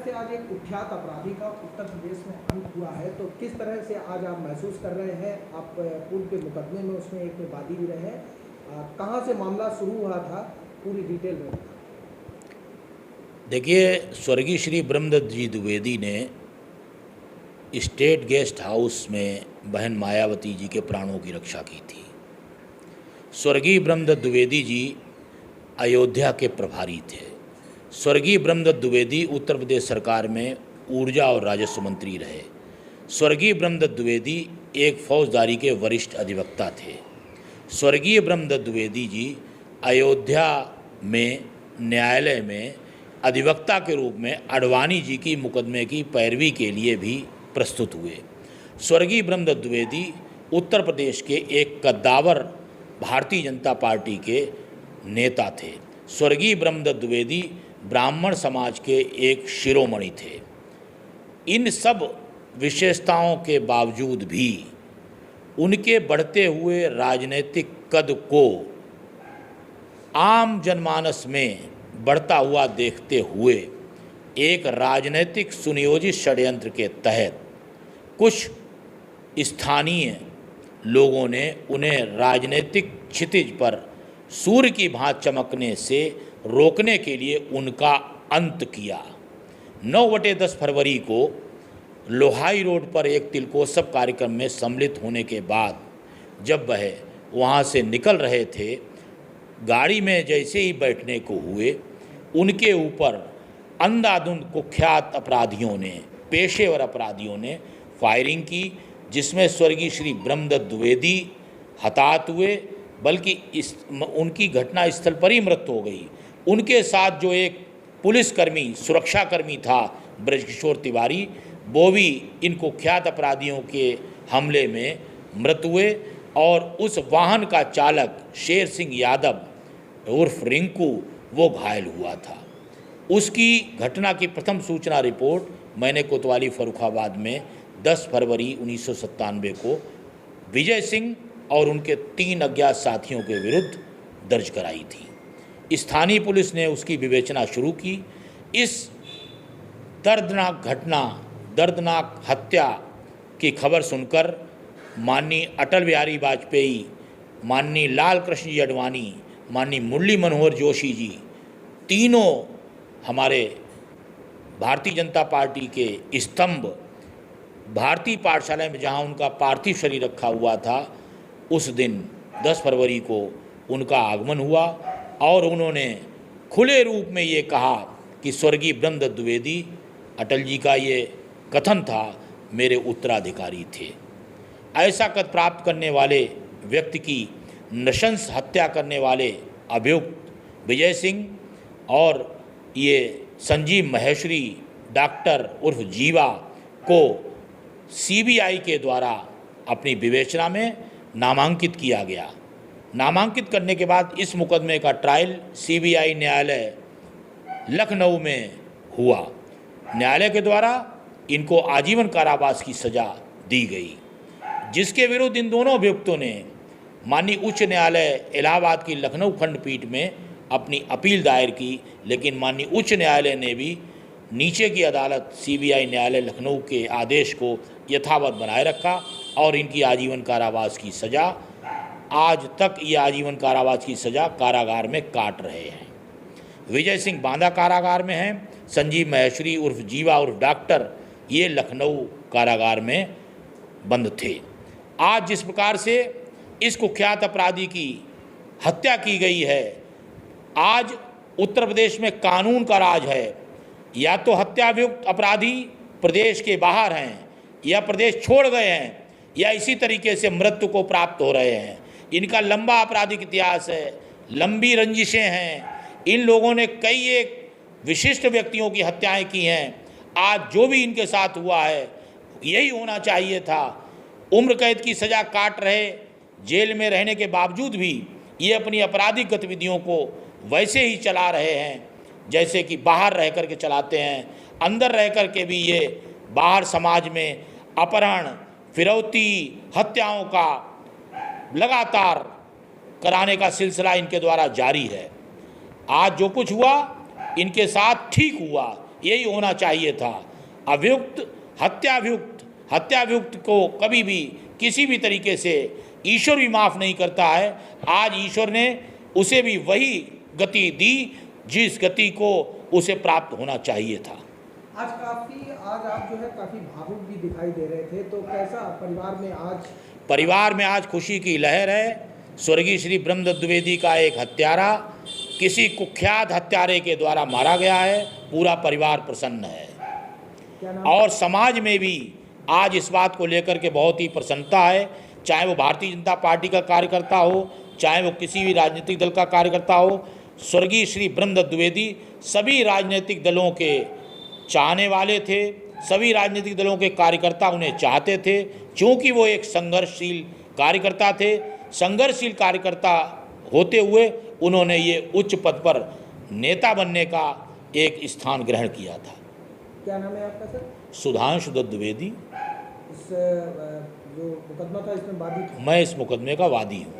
से आज एक कुख्यात अपराधी का उत्तर प्रदेश में अंत हुआ है, तो किस तरह से आज आप महसूस कर रहे हैं? आप पूर्व के मुकदमे में उसमें एक में वादी भी रहे हैं, कहाँ से मामला शुरू हुआ था, पूरी डिटेल में? देखिए, स्वर्गीय श्री ब्रह्मदत्त जी द्विवेदी ने स्टेट गेस्ट हाउस में बहन मायावती जी के प्राणों की रक्षा की थी। स्वर्गीय ब्रह्मदत्त द्विवेदी जी अयोध्या के प्रभारी थे। स्वर्गीय ब्रह्मदत्त द्विवेदी उत्तर प्रदेश सरकार में ऊर्जा और राजस्व मंत्री रहे। स्वर्गीय ब्रह्मदत्त द्विवेदी एक फौजदारी के वरिष्ठ अधिवक्ता थे। स्वर्गीय ब्रह्मदत्त द्विवेदी जी अयोध्या में न्यायालय में अधिवक्ता के रूप में अडवाणी जी की मुकदमे की पैरवी के लिए भी प्रस्तुत हुए। स्वर्गीय ब्रह्मदत्त द्विवेदी उत्तर प्रदेश के एक कद्दावर भारतीय जनता पार्टी के नेता थे। स्वर्गीय ब्रह्मदत्त द्विवेदी ब्राह्मण समाज के एक शिरोमणि थे। इन सब विशेषताओं के बावजूद भी उनके बढ़ते हुए राजनीतिक कद को आम जनमानस में बढ़ता हुआ देखते हुए एक राजनीतिक सुनियोजित षड्यंत्र के तहत कुछ स्थानीय लोगों ने उन्हें राजनीतिक क्षितिज पर सूर्य की भांति चमकने से रोकने के लिए उनका अंत किया। 9/10 फरवरी को लोहाई रोड पर एक तिलकोत्सव कार्यक्रम में सम्मिलित होने के बाद जब वह वहाँ से निकल रहे थे, गाड़ी में जैसे ही बैठने को हुए, उनके ऊपर अंधाधुंध कुख्यात अपराधियों ने, पेशेवर अपराधियों ने फायरिंग की, जिसमें स्वर्गीय श्री ब्रह्मदत्त द्विवेदी हताहत हुए, बल्कि उनकी घटना स्थल पर ही मृत्यु हो गई। उनके साथ जो एक पुलिसकर्मी, सुरक्षाकर्मी था ब्रजकिशोर तिवारी, वो भी इन कुख्यात अपराधियों के हमले में मृत हुए और उस वाहन का चालक शेर सिंह यादव उर्फ रिंकू वो घायल हुआ था। उसकी घटना की प्रथम सूचना रिपोर्ट मैंने कोतवाली फर्रुखाबाद में 10 फरवरी 1997 को विजय सिंह और उनके 3 अज्ञात साथियों के विरुद्ध दर्ज कराई थी। स्थानीय पुलिस ने उसकी विवेचना शुरू की। इस दर्दनाक घटना, दर्दनाक हत्या की खबर सुनकर माननीय अटल बिहारी वाजपेयी, माननीय लाल कृष्ण जी अडवाणी, माननीय मुरली मनोहर जोशी जी, तीनों हमारे भारतीय जनता पार्टी के स्तंभ भारतीय पाठशाला में जहां उनका पार्थिव शरीर रखा हुआ था, उस दिन 10 फरवरी को उनका आगमन हुआ और उन्होंने खुले रूप में ये कहा कि स्वर्गीय ब्रह्मदत्त द्विवेदी, अटल जी का ये कथन था, मेरे उत्तराधिकारी थे। ऐसा कद प्राप्त करने वाले व्यक्ति की नृशंस हत्या करने वाले अभियुक्त विजय सिंह और ये संजीव महेश्वरी डॉक्टर उर्फ जीवा को सीबीआई के द्वारा अपनी विवेचना में नामांकित किया गया। नामांकित करने के बाद इस मुकदमे का ट्रायल सीबीआई न्यायालय लखनऊ में हुआ। न्यायालय के द्वारा इनको आजीवन कारावास की सज़ा दी गई, जिसके विरुद्ध इन दोनों अभियुक्तों ने माननीय उच्च न्यायालय इलाहाबाद की लखनऊ खंडपीठ में अपनी अपील दायर की, लेकिन माननीय उच्च न्यायालय ने भी नीचे की अदालत सीबीआई न्यायालय लखनऊ के आदेश को यथावत बनाए रखा और इनकी आजीवन कारावास की सज़ा, आज तक ये आजीवन कारावास की सज़ा कारागार में काट रहे हैं। विजय सिंह बांदा कारागार में हैं, संजीव महेश्वरी उर्फ जीवा उर्फ डॉक्टर ये लखनऊ कारागार में बंद थे। आज जिस प्रकार से इस कुख्यात अपराधी की हत्या की गई है, आज उत्तर प्रदेश में कानून का राज है। या तो हत्याभियुक्त अपराधी प्रदेश के बाहर हैं, या प्रदेश छोड़ गए हैं, या इसी तरीके से मृत्यु को प्राप्त हो रहे हैं। इनका लंबा आपराधिक इतिहास है, लंबी रंजिशें हैं। इन लोगों ने कई एक विशिष्ट व्यक्तियों की हत्याएं की हैं। आज जो भी इनके साथ हुआ है, यही होना चाहिए था। उम्र कैद की सज़ा काट रहे, जेल में रहने के बावजूद भी ये अपनी आपराधिक गतिविधियों को वैसे ही चला रहे हैं जैसे कि बाहर रह कर के चलाते हैं। अंदर रह कर के भी ये बाहर समाज में अपहरण, फिरौती, हत्याओं का लगातार कराने का सिलसिला इनके द्वारा जारी है। आज जो कुछ हुआ इनके साथ ठीक हुआ, यही होना चाहिए था। अभियुक्त हत्याभियुक्त को कभी भी किसी भी तरीके से ईश्वर भी माफ़ नहीं करता है। आज ईश्वर ने उसे भी वही गति दी जिस गति को उसे प्राप्त होना चाहिए था। आज आप जो है काफ़ी भावुक भी दिखाई दे रहे थे, तो कैसा परिवार में आज खुशी की लहर है। स्वर्गीय श्री ब्रह्मदत्त द्विवेदी का एक हत्यारा किसी कुख्यात हत्यारे के द्वारा मारा गया है। पूरा परिवार प्रसन्न है और समाज में भी आज इस बात को लेकर के बहुत ही प्रसन्नता है। चाहे वो भारतीय जनता पार्टी का कार्यकर्ता हो, चाहे वो किसी भी राजनीतिक दल का कार्यकर्ता हो, स्वर्गीय श्री ब्रह्मदत्त द्विवेदी सभी राजनीतिक दलों के चाहने वाले थे। सभी राजनीतिक दलों के कार्यकर्ता उन्हें चाहते थे, क्योंकि वो एक संघर्षशील कार्यकर्ता थे। संघर्षशील कार्यकर्ता होते हुए उन्होंने ये उच्च पद पर नेता बनने का एक स्थान ग्रहण किया था। क्या नाम है आपका सर? सुधांशु दत्त द्विवेदी। इस जो मुकदमा था इसमें वादी थे? मैं इस मुकदमे का वादी हूँ।